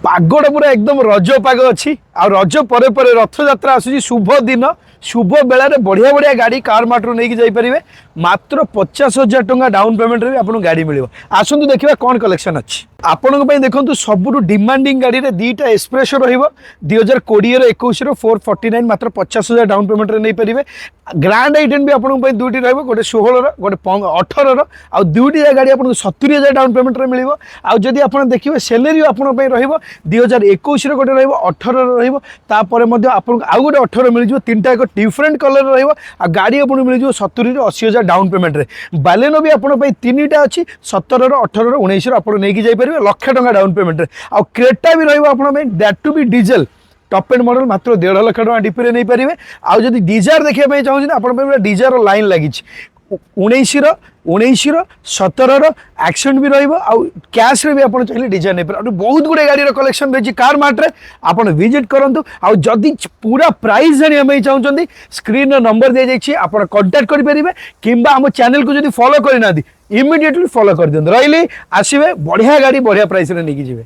पागड़ पूरा एकदम रज पाग अच्छी आ रज पर रथ यात्रा आसूची शुभ दिन शुभ बेलार बढ़िया बढ़िया गाड़ी कार मार्टरू नहीं जापर मात्र 50,000 टंका डाउन पेमेंट भी आपको गाड़ी मिल आसतु देखा कौन कलेक्शन अच्छी आपण देखो सबुठ डिमांडिंग गाड़ी में दुईटा एस्प्रेसो रही 2020-21 449 मात्र 50,000 डाउन पेमेंट नहीं पारे ग्रांड आइटेन भी आपको दुईटी रही गोटे 16 गोटे 18 आ दुईटी गाड़ी आपको 70,000 डाउन पेमेंट मिल आदि आप देखिए सेलेरी आपको रही 2021 गोटे रही 18 रही आउ गोटे 18 मिल तीनटा एक डिफरेंट कलर रही गाड़ी आपको मिल 70,000-80,000 डाउन पेमेंट में बालेनो भी आपको तीनटा अच्छी 17 18 19 आप नहीं जापर लक्षे टका डाउन पेमेंट आ क्रेटा भी रही that to be diesel top end model मात्र 1.5 लाख टका डीपी नहीं पारे आउ जब डिजार देखा चाहूँ आप डिजार लाइन लगी 19 17 एक्सेंट भी रैश भी आप चाहिए डिजाइन नहीं पारे बहुत गुड़े गाड़ी कलेक्शन रही कार मार्ट रे आप विजिट करूँ आदि पूरा प्राइस जाना चाहते स्क्रीन नंबर दी जाइए आप कांटेक्ट करेंगे कि आम चैनल को जब फॉलो करना इमिडिएटली फॉलो कर दिखाँ रही आसवे बढ़िया गाड़ी बढ़िया प्राइस नहीं जी।